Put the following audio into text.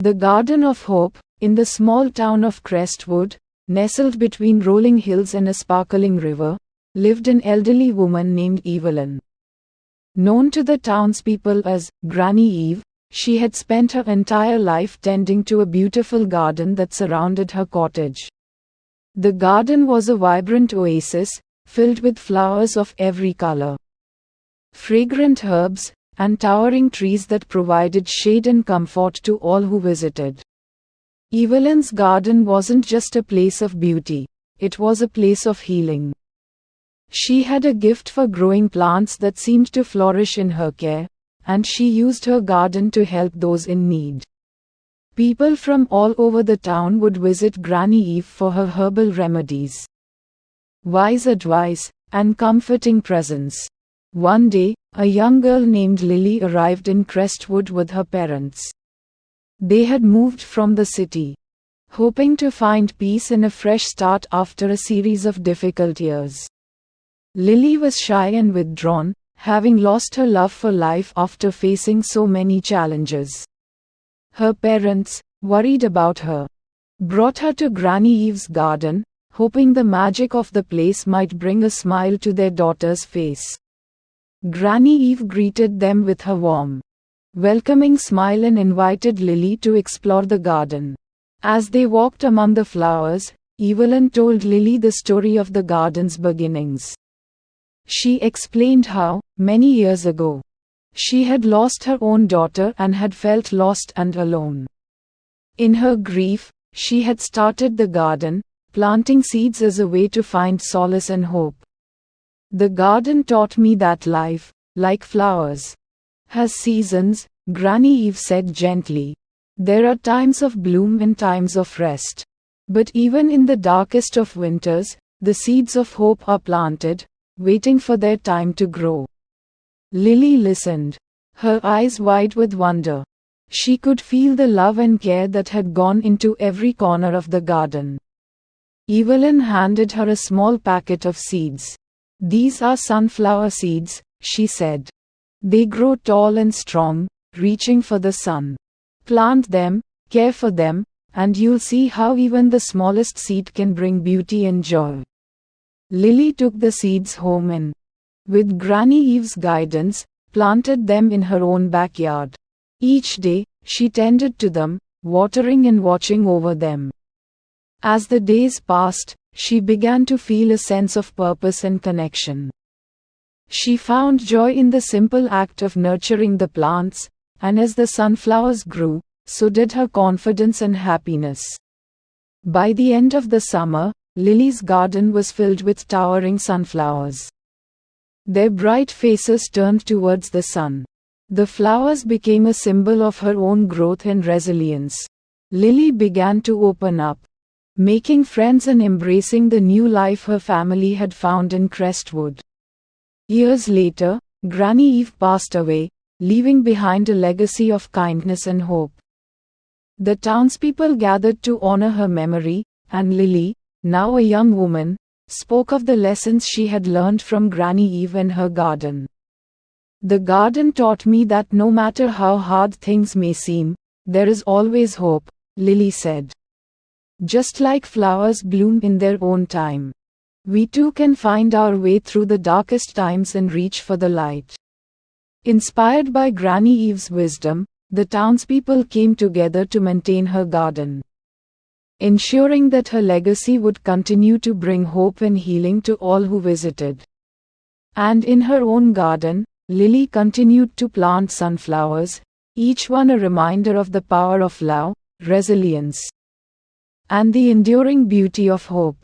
The Garden of Hope, in the small town of Crestwood, nestled between rolling hills and a sparkling river, lived an elderly woman named Evelyn. Known to the townspeople as Granny Eve, she had spent her entire life tending to a beautiful garden that surrounded her cottage. The garden was a vibrant oasis, filled with flowers of every color, fragrant herbs, and towering trees that provided shade and comfort to all who visited. Evelyn's garden wasn't just a place of beauty, it was a place of healing. She had a gift for growing plants that seemed to flourish in her care, and she used her garden to help those in need. People from all over the town would visit Granny Eve for her herbal remedies, wise advice, and comforting presence. One day, a young girl named Lily arrived in Crestwood with her parents. They had moved from the city, hoping to find peace and a fresh start after a series of difficult years. Lily was shy and withdrawn, having lost her love for life after facing so many challenges. Her parents, worried about her, brought her to Granny Eve's garden, hoping the magic of the place might bring a smile to their daughter's face. Granny Eve greeted them with her warm, welcoming smile and invited Lily to explore the garden. As they walked among the flowers, Evelyn told Lily the story of the garden's beginnings. She explained how, many years ago, she had lost her own daughter and had felt lost and alone. In her grief, she had started the garden, planting seeds as a way to find solace and hope. The garden taught me that life, like flowers, has seasons, Granny Eve said gently. There are times of bloom and times of rest. But even in the darkest of winters, the seeds of hope are planted, waiting for their time to grow. Lily listened, her eyes wide with wonder. She could feel the love and care that had gone into every corner of the garden. Evelyn handed her a small packet of seeds. "These are sunflower seeds," she said. "They grow tall and strong, reaching for the sun. Plant them, care for them, and you'll see how even the smallest seed can bring beauty and joy." Lily took the seeds home and, with Granny Eve's guidance, planted them in her own backyard. Each day, she tended to them, watering and watching over them. As the days passed, she began to feel a sense of purpose and connection. She found joy in the simple act of nurturing the plants, and as the sunflowers grew, so did her confidence and happiness. By the end of the summer, Lily's garden was filled with towering sunflowers. Their bright faces turned towards the sun. The flowers became a symbol of her own growth and resilience. Lily began to open up, making friends and embracing the new life her family had found in Crestwood. Years later, Granny Eve passed away, leaving behind a legacy of kindness and hope. The townspeople gathered to honor her memory, and Lily, now a young woman, spoke of the lessons she had learned from Granny Eve and her garden. "The garden taught me that no matter how hard things may seem, there is always hope," Lily said. "Just like flowers bloom in their own time, we too can find our way through the darkest times and reach for the light." Inspired by Granny Eve's wisdom, the townspeople came together to maintain her garden, ensuring that her legacy would continue to bring hope and healing to all who visited. And in her own garden, Lily continued to plant sunflowers, each one a reminder of the power of love, resilience, and the enduring beauty of hope.